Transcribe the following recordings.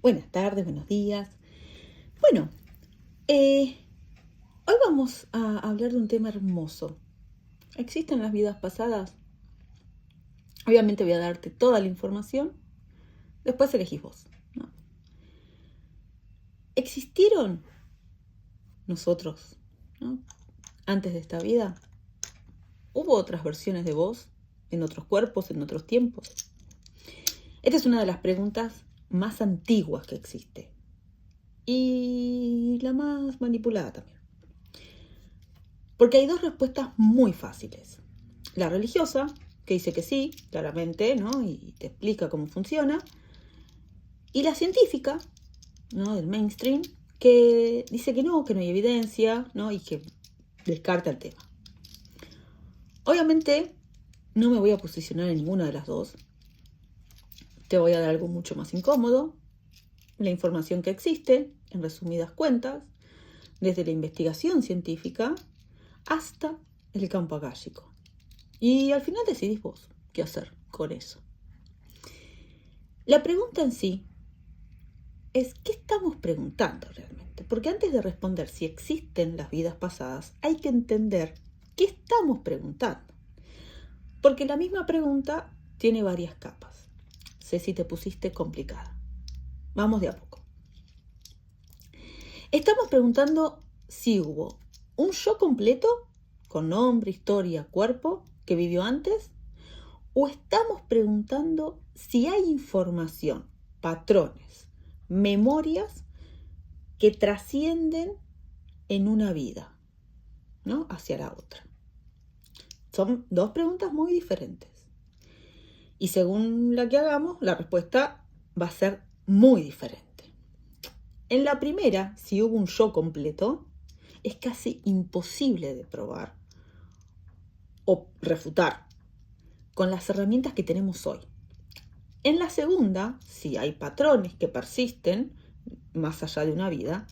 Buenas tardes, buenos días. Bueno, hoy vamos a hablar de un tema hermoso. ¿Existen las vidas pasadas? Obviamente voy a darte toda la información, después elegís vos, ¿no? ¿Existieron nosotros, ¿no? Antes de esta vida? ¿Hubo otras versiones de vos en otros cuerpos, en otros tiempos? Esta es una de las preguntas más antiguas que existe y la más manipulada también. Porque hay dos respuestas muy fáciles. La religiosa, que dice que sí, claramente, ¿no? Y te explica cómo funciona. Y la científica, ¿no? Del mainstream, que dice que no hay evidencia, ¿no? Y que descarta el tema. Obviamente, no me voy a posicionar en ninguna de las dos. Te voy a dar algo mucho más incómodo. La información que existe, en resumidas cuentas, desde la investigación científica hasta el campo akáshico. Y al final decidís vos qué hacer con eso. La pregunta en sí es ¿qué estamos preguntando realmente? Porque antes de responder si existen las vidas pasadas, hay que entender qué estamos preguntando. Porque la misma pregunta tiene varias capas. Sé si te pusiste complicada. Vamos de a poco. Estamos preguntando si hubo un yo completo, con nombre, historia, cuerpo, que vivió antes, o estamos preguntando si hay información, patrones, memorias que trascienden en una vida, ¿no? Hacia la otra. Son dos preguntas muy diferentes. Y según la que hagamos, la respuesta va a ser muy diferente. En la primera, si hubo un yo completo, es casi imposible de probar o refutar con las herramientas que tenemos hoy. En la segunda, si hay patrones que persisten más allá de una vida,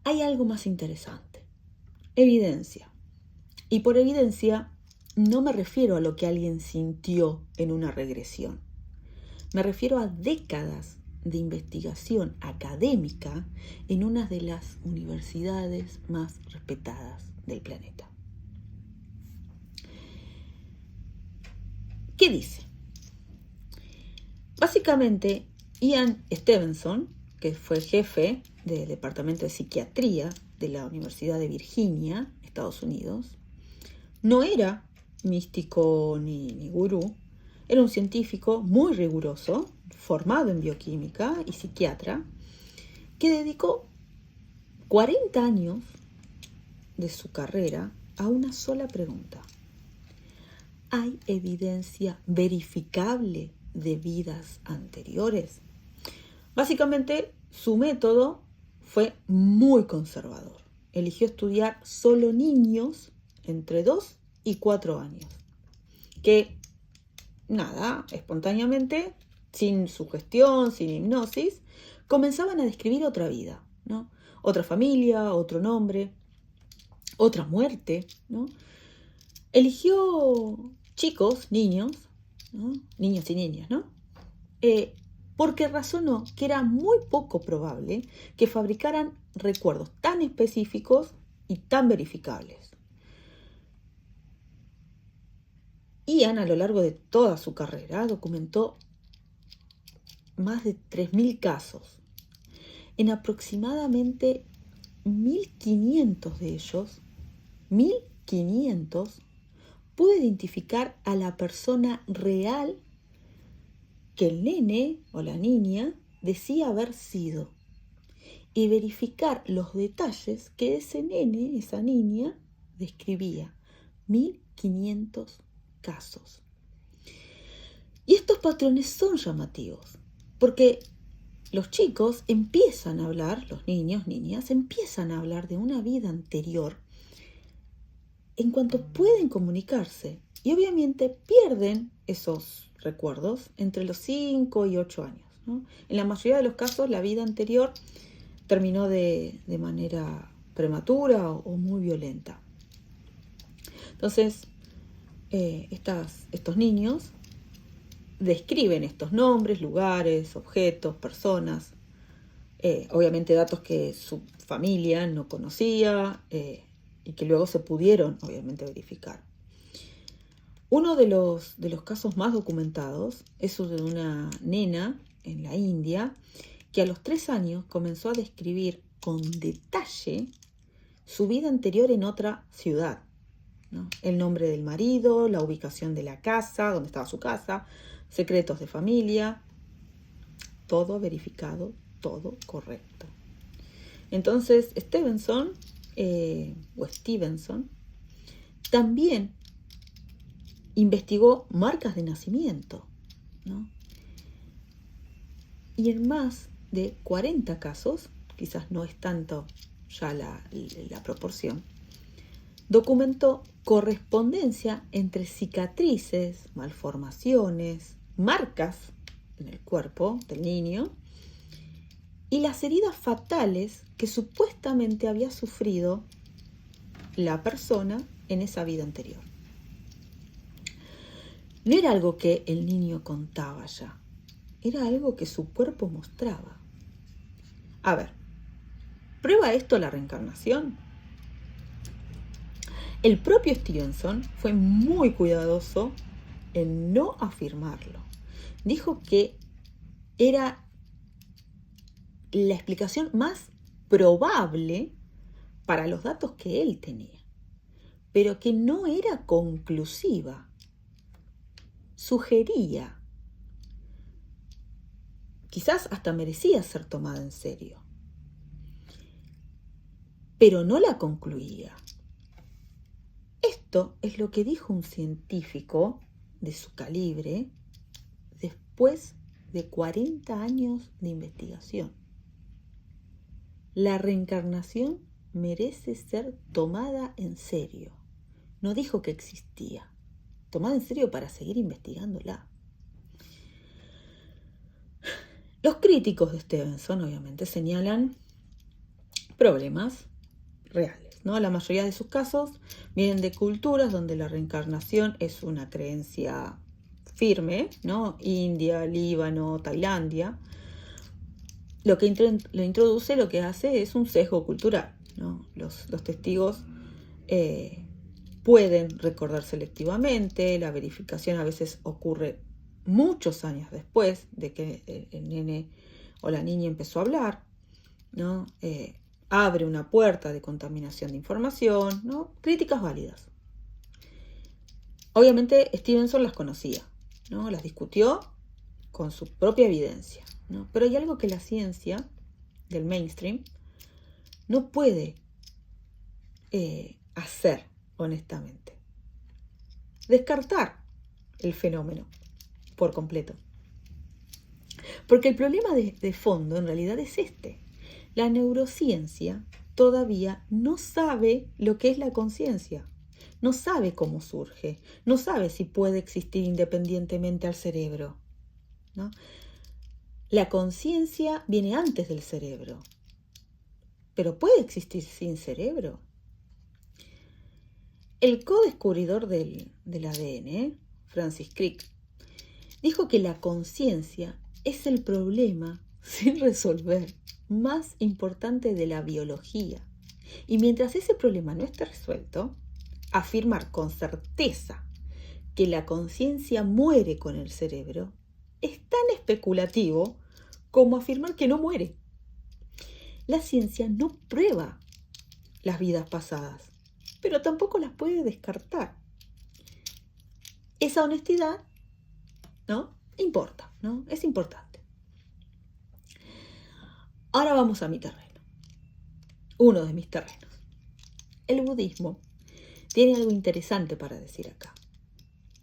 hay algo más interesante. Evidencia. Y por evidencia no me refiero a lo que alguien sintió en una regresión. Me refiero a décadas de investigación académica en una de las universidades más respetadas del planeta. ¿Qué dice? Básicamente, Ian Stevenson, que fue jefe del Departamento de Psiquiatría de la Universidad de Virginia, Estados Unidos, no era místico ni gurú, era un científico muy riguroso, formado en bioquímica y psiquiatra, que dedicó 40 años de su carrera a una sola pregunta. ¿Hay evidencia verificable de vidas anteriores? Básicamente, su método fue muy conservador. Eligió estudiar solo niños entre 2 y 4 años, que nada, espontáneamente, sin sugestión, sin hipnosis, comenzaban a describir otra vida, ¿no? Otra familia, otro nombre, otra muerte, ¿no? Eligió chicos, niños, ¿no? Niños y niñas, ¿no? Porque razonó que era muy poco probable que fabricaran recuerdos tan específicos y tan verificables. Ian, a lo largo de toda su carrera, documentó más de 3.000 casos. En aproximadamente 1.500 de ellos, 1.500, pudo identificar a la persona real que el nene o la niña decía haber sido y verificar los detalles que ese nene, esa niña, describía. 1.500 casos. Y estos patrones son llamativos, porque los chicos empiezan a hablar, los niños, niñas, empiezan a hablar de una vida anterior en cuanto pueden comunicarse. Y obviamente pierden esos recuerdos entre los 5 y 8 años, ¿no? En la mayoría de los casos, la vida anterior terminó de manera prematura o muy violenta. Entonces, estos niños describen estos nombres, lugares, objetos, personas, obviamente datos que su familia no conocía y que luego se pudieron, obviamente, verificar. Uno de los casos más documentados es el de una nena en la India que a los 3 años comenzó a describir con detalle su vida anterior en otra ciudad, ¿no? El nombre del marido, la ubicación de la casa, donde estaba su casa, secretos de familia, todo verificado, todo correcto. Entonces Stevenson también investigó marcas de nacimiento, ¿no? Y en más de 40 casos, quizás no es tanto ya la proporción, documentó correspondencia entre cicatrices, malformaciones, marcas en el cuerpo del niño y las heridas fatales que supuestamente había sufrido la persona en esa vida anterior. No era algo que el niño contaba ya, era algo que su cuerpo mostraba. A ver, ¿prueba esto la reencarnación? El propio Stevenson fue muy cuidadoso en no afirmarlo. Dijo que era la explicación más probable para los datos que él tenía, pero que no era conclusiva. Sugería, quizás hasta merecía ser tomada en serio, pero no la concluía. Esto es lo que dijo un científico de su calibre después de 40 años de investigación. La reencarnación merece ser tomada en serio. No dijo que existía. Tomada en serio para seguir investigándola. Los críticos de Stevenson, obviamente, señalan problemas reales, ¿no? La mayoría de sus casos vienen de culturas donde la reencarnación es una creencia firme, ¿no? India, Líbano, Tailandia. Lo que lo introduce, lo que hace es un sesgo cultural, ¿no? Los testigos pueden recordar selectivamente, la verificación a veces ocurre muchos años después de que el nene o la niña empezó a hablar, ¿no? Abre una puerta de contaminación de información, ¿no? Críticas válidas. Obviamente Stevenson las conocía, ¿no? Las discutió con su propia evidencia, ¿no? Pero hay algo que la ciencia del mainstream no puede hacer honestamente. Descartar el fenómeno por completo. Porque el problema de fondo en realidad es este. La neurociencia todavía no sabe lo que es la conciencia. No sabe cómo surge. No sabe si puede existir independientemente al cerebro, ¿no? La conciencia viene antes del cerebro. Pero ¿puede existir sin cerebro? El co-descubridor del ADN, Francis Crick, dijo que la conciencia es el problema sin resolver más importante de la biología. Y mientras ese problema no esté resuelto, afirmar con certeza que la conciencia muere con el cerebro es tan especulativo como afirmar que no muere. La ciencia no prueba las vidas pasadas, pero tampoco las puede descartar. Esa honestidad, ¿no? Importa, ¿no? Es importante. Ahora vamos a mi terreno. Uno de mis terrenos. El budismo tiene algo interesante para decir acá.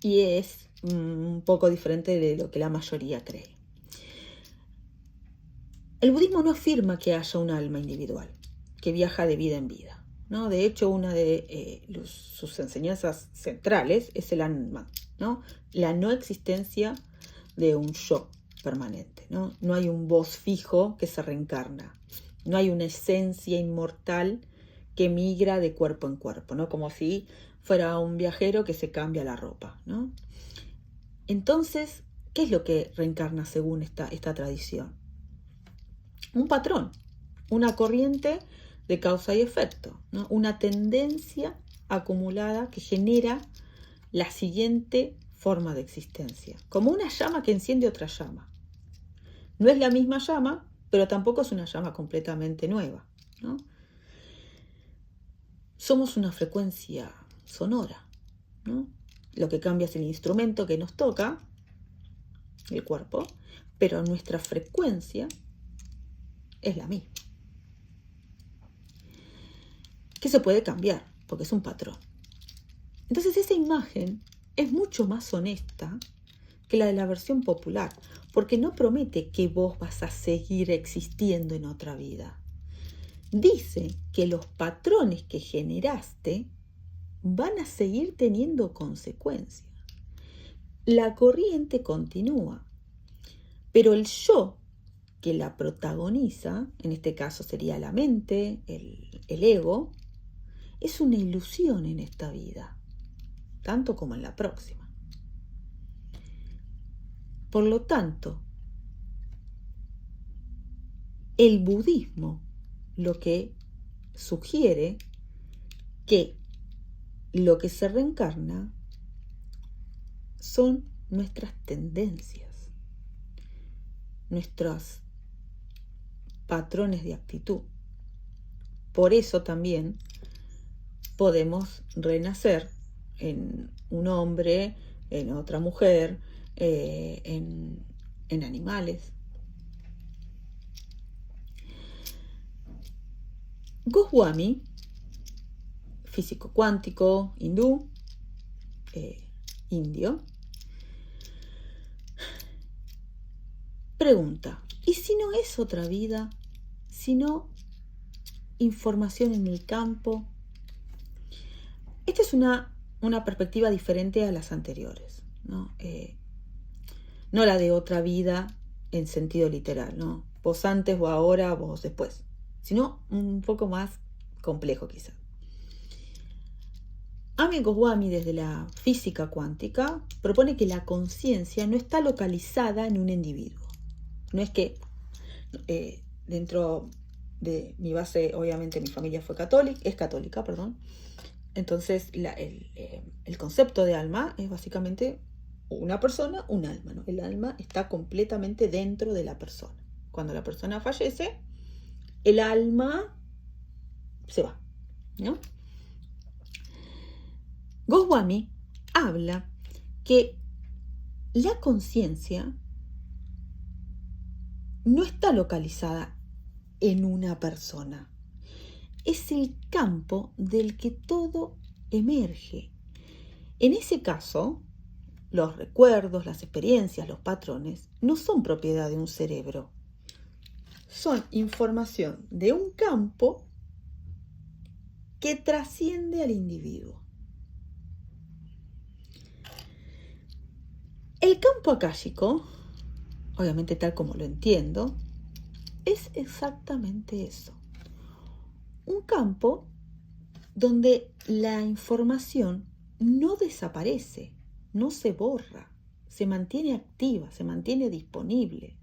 Y es un poco diferente de lo que la mayoría cree. El budismo no afirma que haya un alma individual que viaja de vida en vida, ¿no? De hecho, una de sus enseñanzas centrales es el Anman, ¿no? La no existencia de un yo permanente, ¿no? No hay un vos fijo que se reencarna. No hay una esencia inmortal que migra de cuerpo en cuerpo, ¿no? Como si fuera un viajero que se cambia la ropa, ¿no? Entonces, ¿Qué es lo que reencarna según esta tradición? Un patrón, una corriente de causa y efecto, ¿no? Una tendencia acumulada que genera la siguiente forma de existencia, como una llama que enciende otra llama. No es la misma llama, pero tampoco es una llama completamente nueva, ¿no? Somos una frecuencia sonora, ¿no? Lo que cambia es el instrumento que nos toca, el cuerpo, pero nuestra frecuencia es la misma. Que se puede cambiar, porque es un patrón. Entonces esa imagen es mucho más honesta que la de la versión popular, porque no promete que vos vas a seguir existiendo en otra vida. Dice que los patrones que generaste van a seguir teniendo consecuencias. La corriente continúa, pero el yo que la protagoniza, en este caso sería la mente, el ego, es una ilusión en esta vida, tanto como en la próxima. Por lo tanto, el budismo lo que sugiere que lo que se reencarna son nuestras tendencias, nuestros patrones de actitud. Por eso también podemos renacer en un hombre, en otra mujer, en animales. Goswami, físico cuántico hindú, indio, pregunta, ¿y si no es otra vida? ¿Si no información en el campo? Esta es una perspectiva diferente a las anteriores, ¿no? No la de otra vida en sentido literal, ¿no? Vos antes, vos ahora, vos después, sino un poco más complejo quizá. Amy Goswami, desde la física cuántica, propone que la conciencia no está localizada en un individuo. No es que dentro de mi base, obviamente mi familia es católica, perdón. Entonces el concepto de alma es básicamente una persona, un alma, ¿no? El alma está completamente dentro de la persona. Cuando la persona fallece, el alma se va, ¿no? Goswami habla que la conciencia no está localizada en una persona. Es el campo del que todo emerge. En ese caso, los recuerdos, las experiencias, los patrones no son propiedad de un cerebro. Son información de un campo que trasciende al individuo. El campo akáshico, obviamente tal como lo entiendo, es exactamente eso. Un campo donde la información no desaparece, no se borra, se mantiene activa, se mantiene disponible,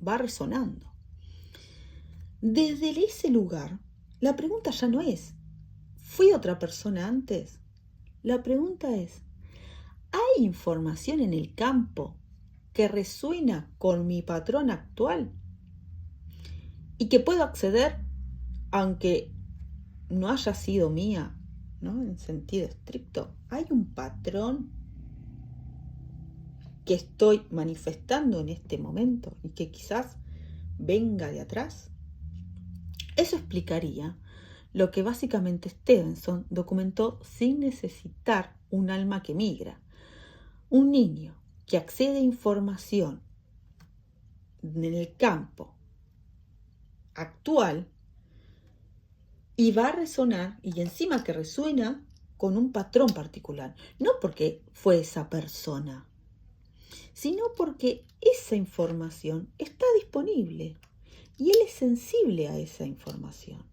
va resonando. Desde ese lugar, la pregunta ya no es, ¿fui otra persona antes? La pregunta es, ¿hay información en el campo que resuena con mi patrón actual y que puedo acceder aunque no haya sido mía, ¿no? En sentido estricto? ¿Hay un patrón que estoy manifestando en este momento y que quizás venga de atrás? Eso explicaría lo que básicamente Stevenson documentó sin necesitar un alma que migra. Un niño que accede a información en el campo actual y va a resonar, y encima que resuena con un patrón particular, no porque fue esa persona, sino porque esa información está disponible y él es sensible a esa información.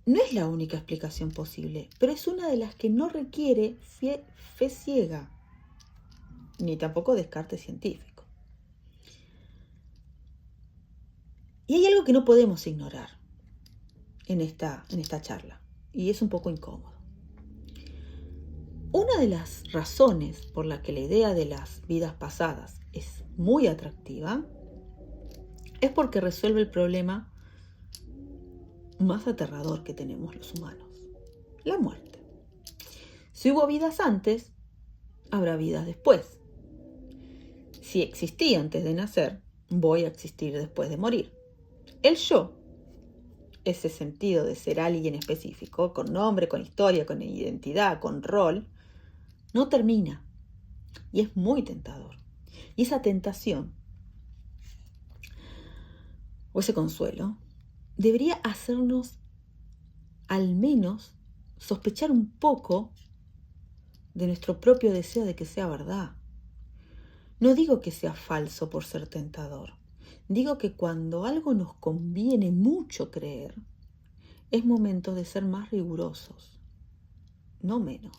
No es la única explicación posible, pero es una de las que no requiere fe ciega. ni tampoco descarte científico. Y hay algo que no podemos ignorar en esta charla, y es un poco incómodo. Una de las razones por la que la idea de las vidas pasadas es muy atractiva es porque resuelve el problema más aterrador que tenemos los humanos, la muerte. Si hubo vidas antes, habrá vidas después. Si existí antes de nacer, voy a existir después de morir. El yo, ese sentido de ser alguien específico, con nombre, con historia, con identidad, con rol, no termina. Y es muy tentador. Y esa tentación, o ese consuelo, debería hacernos al menos sospechar un poco de nuestro propio deseo de que sea verdad. No digo que sea falso por ser tentador. Digo que cuando algo nos conviene mucho creer, es momento de ser más rigurosos, no menos.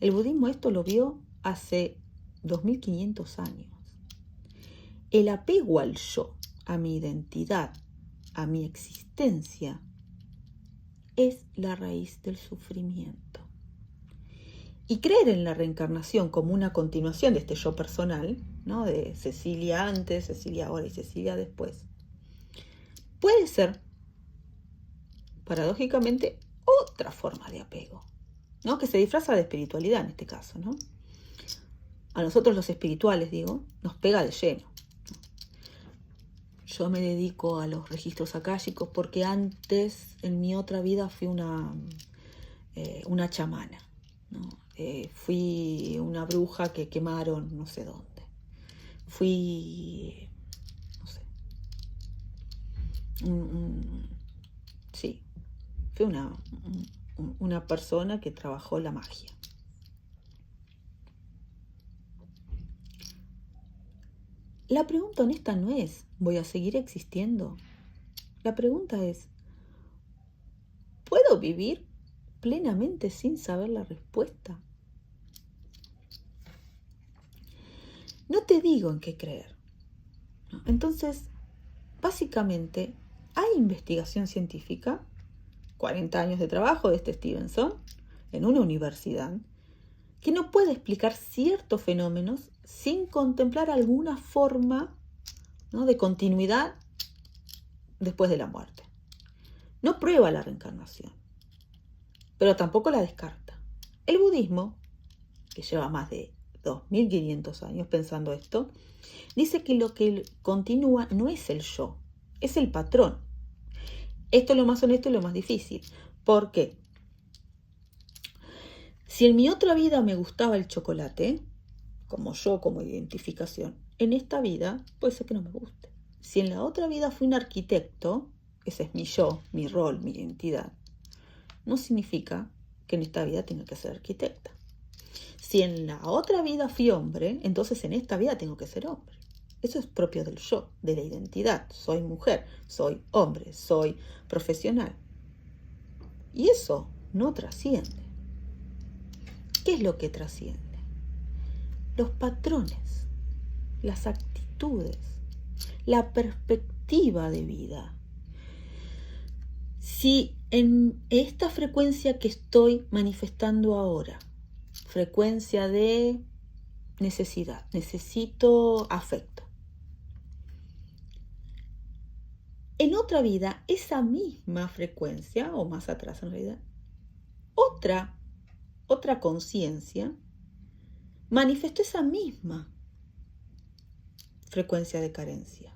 El budismo esto lo vio hace 2500 años. El apego al yo, a mi identidad, a mi existencia, es la raíz del sufrimiento. Y creer en la reencarnación como una continuación de este yo personal, ¿no? De Cecilia antes, Cecilia ahora y Cecilia después, puede ser, paradójicamente, otra forma de apego, ¿no? Que se disfraza de espiritualidad en este caso, ¿no? A nosotros los espirituales, digo, nos pega de lleno. Yo me dedico a los registros akáshicos porque antes, en mi otra vida, fui una chamana, ¿no? Fui una bruja que quemaron no sé dónde. Fui, no sé, sí, fui una persona que trabajó la magia. La pregunta honesta no es, ¿voy a seguir existiendo? La pregunta es, ¿puedo vivir plenamente sin saber la respuesta? No te digo en qué creer, ¿no? Entonces, básicamente, hay investigación científica, 40 años de trabajo de este Stevenson, en una universidad, que no puede explicar ciertos fenómenos sin contemplar alguna forma, ¿no?, de continuidad después de la muerte. No prueba la reencarnación, pero tampoco la descarta. El budismo, que lleva más de 2500 años pensando esto, dice que lo que continúa no es el yo, es el patrón. Esto es lo más honesto y lo más difícil. ¿Por qué? Si en mi otra vida me gustaba el chocolate, como yo, como identificación, en esta vida puede ser que no me guste. Si en la otra vida fui un arquitecto, ese es mi yo, mi rol, mi identidad, no significa que en esta vida tenga que ser arquitecta. Si en la otra vida fui hombre, entonces en esta vida tengo que ser hombre. Eso es propio del yo, de la identidad. Soy mujer, soy hombre, soy profesional. Y eso no trasciende. ¿Qué es lo que trasciende? Los patrones, las actitudes, la perspectiva de vida. Si en esta frecuencia que estoy manifestando ahora, frecuencia de necesidad, necesito afecto, en otra vida, esa misma frecuencia, o más atrás en realidad, otra conciencia manifestó esa misma frecuencia de carencia.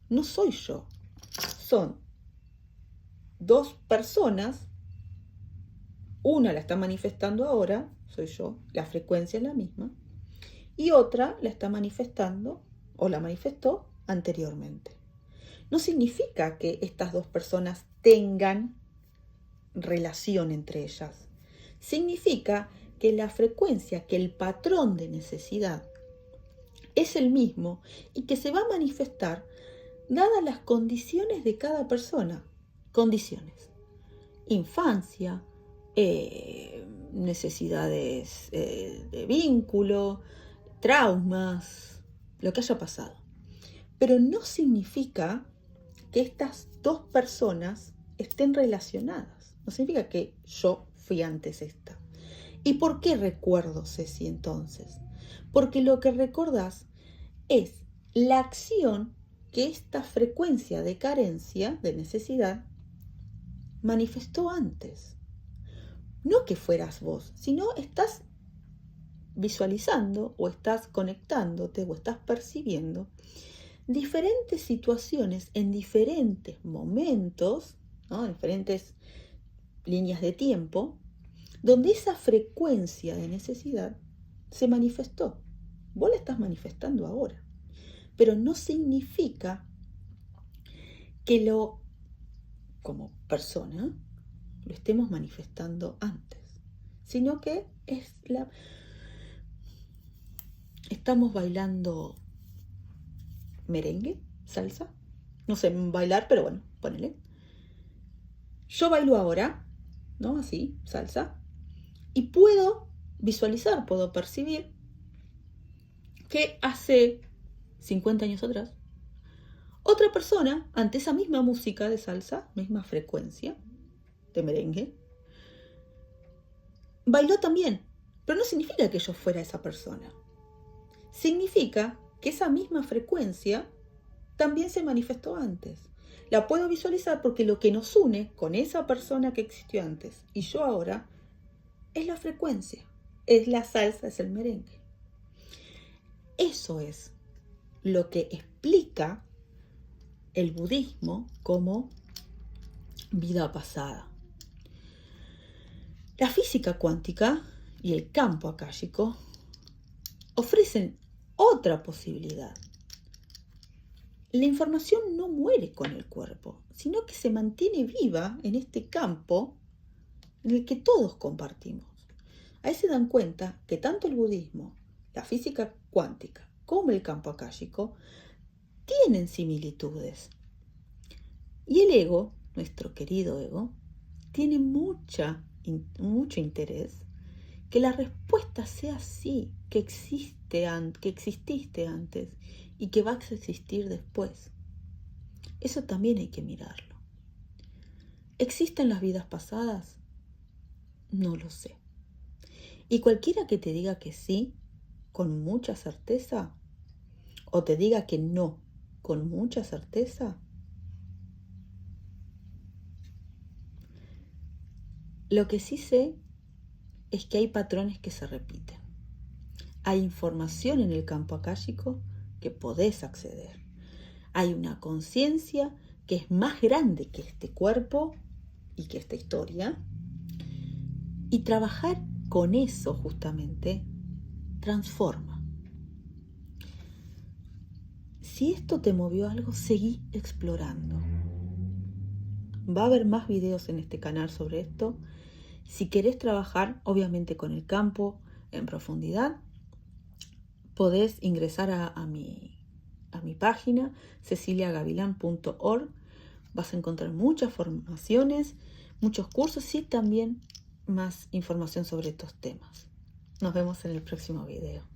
No soy yo, son dos personas, una la está manifestando ahora, soy yo, la frecuencia es la misma, y otra la está manifestando o la manifestó anteriormente. No significa que estas dos personas tengan relación entre ellas. Significa que la frecuencia, que el patrón de necesidad es el mismo y que se va a manifestar dadas las condiciones de cada persona. Condiciones: infancia, necesidades de vínculo, traumas, lo que haya pasado. Pero no significa que estas dos personas estén relacionadas. No significa que yo fui antes esta. ¿Y por qué recuerdo, Ceci, entonces? Porque lo que recordás es la acción que esta frecuencia de carencia, de necesidad, manifestó antes. No que fueras vos, sino estás visualizando o estás conectándote o estás percibiendo diferentes situaciones en diferentes momentos, ¿no? En diferentes líneas de tiempo, donde esa frecuencia de necesidad se manifestó. Vos la estás manifestando ahora, pero no significa que como persona, lo estemos manifestando antes, sino que estamos bailando merengue, salsa, no sé bailar, pero bueno, ponele. Yo bailo ahora, ¿no? Así, salsa, y puedo visualizar, puedo percibir que hace 50 años atrás, otra persona, ante esa misma música de salsa, misma frecuencia de merengue, bailó también, pero no significa que yo fuera esa persona. Significa que esa misma frecuencia también se manifestó antes. La puedo visualizar porque lo que nos une con esa persona que existió antes y yo ahora es la frecuencia, es la salsa, es el merengue. Eso es lo que explica el budismo como vida pasada. La física cuántica y el campo akáshico ofrecen otra posibilidad. La información no muere con el cuerpo, sino que se mantiene viva en este campo en el que todos compartimos. Ahí se dan cuenta que tanto el budismo, la física cuántica, como el campo akáshico tienen similitudes. Y el ego, nuestro querido ego, tiene mucho interés que la respuesta sea sí, que exististe antes y que vas a existir después. Eso también hay que mirarlo. ¿Existen las vidas pasadas? No lo sé. Y cualquiera que te diga que sí, con mucha certeza, o te diga que no, con mucha certeza, lo que sí sé es que hay patrones que se repiten. Hay información en el campo akáshico que podés acceder. Hay una conciencia que es más grande que este cuerpo y que esta historia. Y trabajar con eso justamente transforma. Si esto te movió algo, seguí explorando. Va a haber más videos en este canal sobre esto. Si querés trabajar, obviamente, con el campo en profundidad, podés ingresar a mi página ceciliagavilán.org. Vas a encontrar muchas formaciones, muchos cursos y también más información sobre estos temas. Nos vemos en el próximo video.